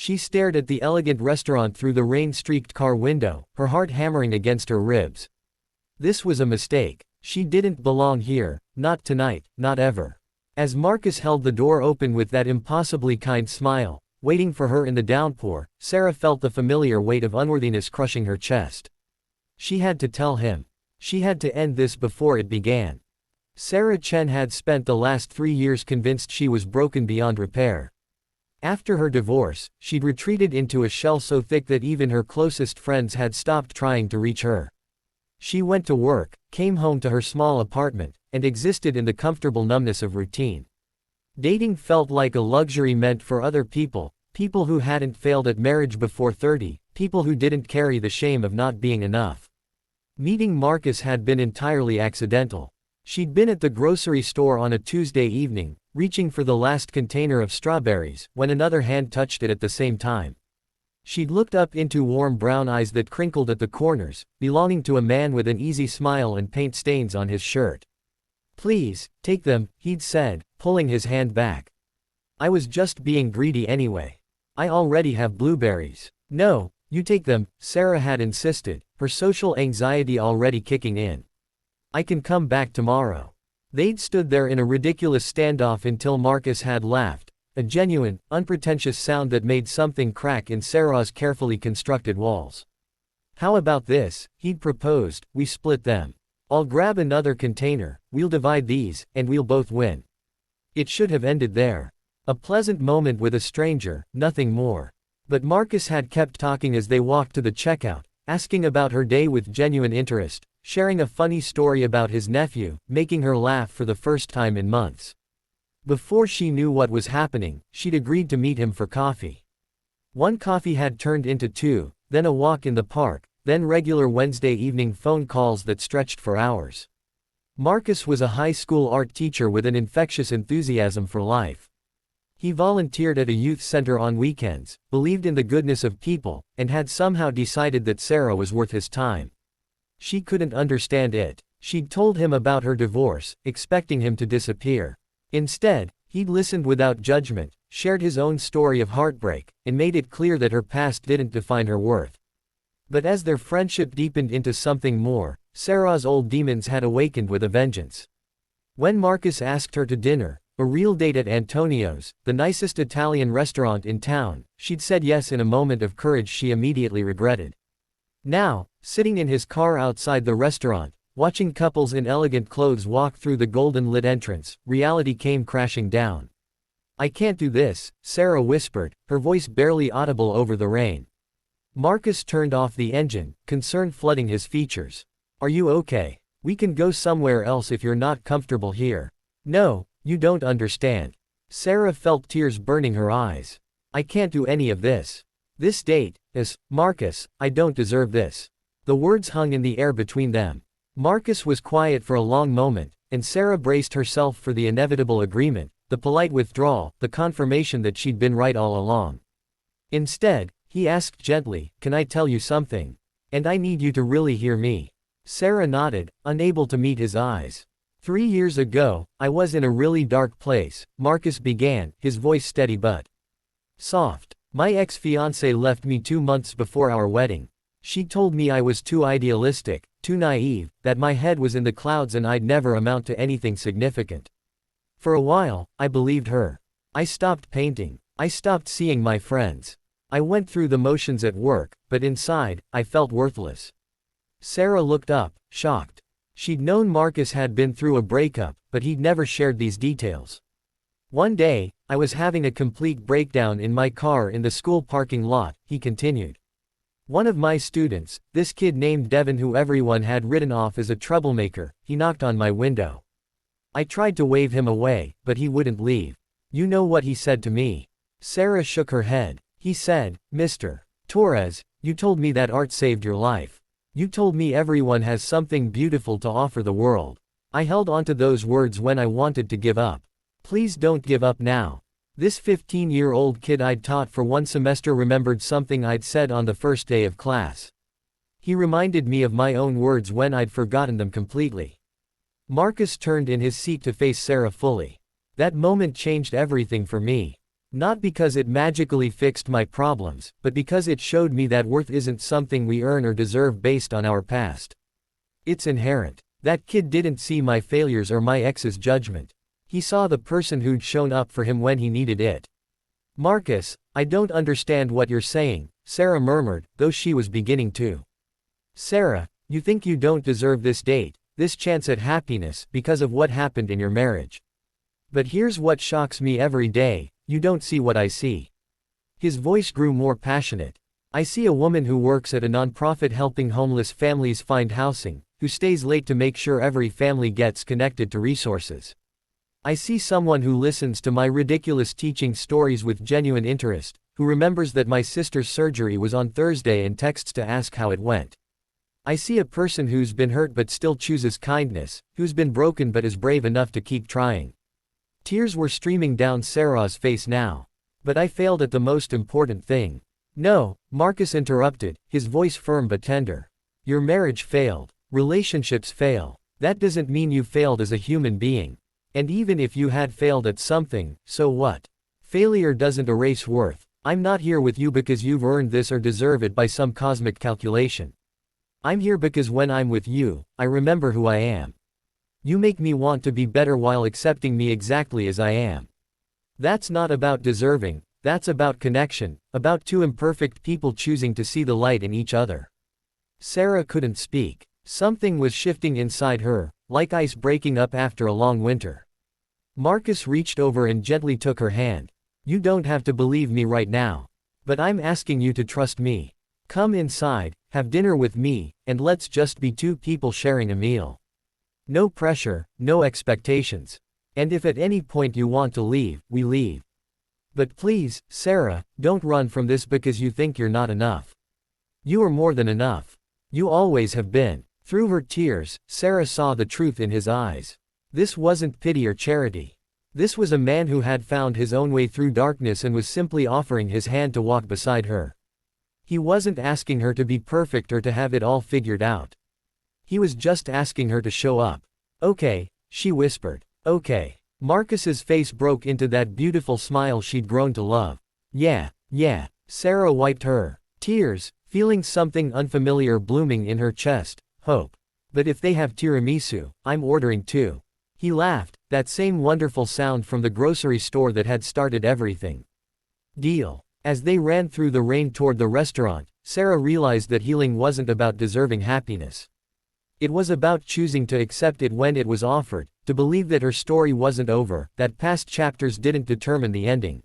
She stared at the elegant restaurant through the rain-streaked car window, her heart hammering against her ribs. This was a mistake. She didn't belong here, not tonight, not ever. As Marcus held the door open with that impossibly kind smile, waiting for her in the downpour, Sarah felt the familiar weight of unworthiness crushing her chest. She had to tell him. She had to end this before it began. Sarah Chen had spent the last 3 years convinced she was broken beyond repair. After her divorce, she'd retreated into a shell so thick that even her closest friends had stopped trying to reach her. She went to work, came home to her small apartment, and existed in the comfortable numbness of routine. Dating felt like a luxury meant for other people, people who hadn't failed at marriage before 30, people who didn't carry the shame of not being enough. Meeting Marcus had been entirely accidental. She'd been at the grocery store on a Tuesday evening, reaching for the last container of strawberries, when another hand touched it at the same time. She'd looked up into warm brown eyes that crinkled at the corners, belonging to a man with an easy smile and paint stains on his shirt. "Please, take them," he'd said, pulling his hand back. "I was just being greedy anyway. I already have blueberries." "No, you take them," Sarah had insisted, her social anxiety already kicking in. "I can come back tomorrow." They'd stood there in a ridiculous standoff until Marcus had laughed, a genuine, unpretentious sound that made something crack in Sarah's carefully constructed walls. "How about this?" he'd proposed, "we split them. I'll grab another container, we'll divide these, and we'll both win." It should have ended there. A pleasant moment with a stranger, nothing more. But Marcus had kept talking as they walked to the checkout, asking about her day with genuine interest, sharing a funny story about his nephew, making her laugh for the first time in months. Before she knew what was happening, she'd agreed to meet him for coffee. One coffee had turned into 2, then a walk in the park, then regular Wednesday evening phone calls that stretched for hours. Marcus was a high school art teacher with an infectious enthusiasm for life. He volunteered at a youth center on weekends, believed in the goodness of people, and had somehow decided that Sarah was worth his time. She couldn't understand it. She'd told him about her divorce, expecting him to disappear. Instead, he'd listened without judgment, shared his own story of heartbreak, and made it clear that her past didn't define her worth. But as their friendship deepened into something more, Sarah's old demons had awakened with a vengeance. When Marcus asked her to dinner, a real date at Antonio's, the nicest Italian restaurant in town, she'd said yes in a moment of courage she immediately regretted. Now, sitting in his car outside the restaurant, watching couples in elegant clothes walk through the golden-lit entrance, reality came crashing down. "I can't do this," Sarah whispered, her voice barely audible over the rain. Marcus turned off the engine, concern flooding his features. "Are you okay? We can go somewhere else if you're not comfortable here." "No, you don't understand." Sarah felt tears burning her eyes. "I can't do any of this. This date is, Marcus, I don't deserve this." The words hung in the air between them. Marcus was quiet for a long moment, and Sarah braced herself for the inevitable agreement, the polite withdrawal, the confirmation that she'd been right all along. Instead, he asked gently, "Can I tell you something? And I need you to really hear me." Sarah nodded, unable to meet his eyes. 3 years ago, I was in a really dark place," Marcus began, his voice steady but soft. "My ex-fiancée left me 2 months before our wedding. She told me I was too idealistic, too naive, that my head was in the clouds and I'd never amount to anything significant. For a while, I believed her. I stopped painting. I stopped seeing my friends. I went through the motions at work, but inside, I felt worthless." Sarah looked up, shocked. She'd known Marcus had been through a breakup, but he'd never shared these details. "One day, I was having a complete breakdown in my car in the school parking lot," he continued. "One of my students, this kid named Devin who everyone had written off as a troublemaker, he knocked on my window. I tried to wave him away, but he wouldn't leave. You know what he said to me?" Sarah shook her head. "He said, 'Mr. Torres, you told me that art saved your life. You told me everyone has something beautiful to offer the world.' I held onto those words when I wanted to give up. Please don't give up now." This 15-year-old kid I'd taught for 1 semester remembered something I'd said on the first day of class. He reminded me of my own words when I'd forgotten them completely. Marcus turned in his seat to face Sarah fully. "That moment changed everything for me. Not because it magically fixed my problems, but because it showed me that worth isn't something we earn or deserve based on our past. It's inherent. That kid didn't see my failures or my ex's judgment. He saw the person who'd shown up for him when he needed it. Marcus, I don't understand what you're saying, Sarah murmured, though she was beginning to. Sarah, you think you don't deserve this date, this chance at happiness, because of what happened in your marriage. But here's what shocks me every day, you don't see what I see. His voice grew more passionate. I see a woman who works at a nonprofit helping homeless families find housing, who stays late to make sure every family gets connected to resources. I see someone who listens to my ridiculous teaching stories with genuine interest, who remembers that my sister's surgery was on Thursday and texts to ask how it went. I see a person who's been hurt but still chooses kindness, who's been broken but is brave enough to keep trying. Tears were streaming down Sarah's face now. But I failed at the most important thing. No, Marcus interrupted, his voice firm but tender. Your marriage failed. Relationships fail. That doesn't mean you failed as a human being. And even if you had failed at something, so what? Failure doesn't erase worth. I'm not here with you because you've earned this or deserve it by some cosmic calculation. I'm here because when I'm with you, I remember who I am. You make me want to be better while accepting me exactly as I am. That's not about deserving, that's about connection, about two imperfect people choosing to see the light in each other. Sarah couldn't speak. Something was shifting inside her, like ice breaking up after a long winter. Marcus reached over and gently took her hand. You don't have to believe me right now. But I'm asking you to trust me. Come inside, have dinner with me, and let's just be two people sharing a meal. No pressure, no expectations. And if at any point you want to leave, we leave. But please, Sarah, don't run from this because you think you're not enough. You are more than enough. You always have been. Through her tears, Sarah saw the truth in his eyes. This wasn't pity or charity. This was a man who had found his own way through darkness and was simply offering his hand to walk beside her. He wasn't asking her to be perfect or to have it all figured out. He was just asking her to show up. Okay, she whispered. Okay. Marcus's face broke into that beautiful smile she'd grown to love. Yeah. Sarah wiped her tears, feeling something unfamiliar blooming in her chest. Hope. But if they have tiramisu, I'm ordering too. He laughed, that same wonderful sound from the grocery store that had started everything. Deal. As they ran through the rain toward the restaurant, Sarah realized that healing wasn't about deserving happiness. It was about choosing to accept it when it was offered, to believe that her story wasn't over, that past chapters didn't determine the ending.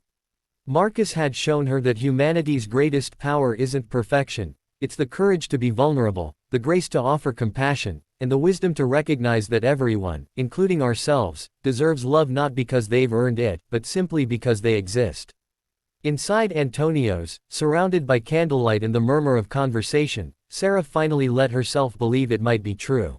Marcus had shown her that humanity's greatest power isn't perfection, it's the courage to be vulnerable, the grace to offer compassion, and the wisdom to recognize that everyone, including ourselves, deserves love not because they've earned it, but simply because they exist. Inside Antonio's, surrounded by candlelight and the murmur of conversation, Sarah finally let herself believe it might be true.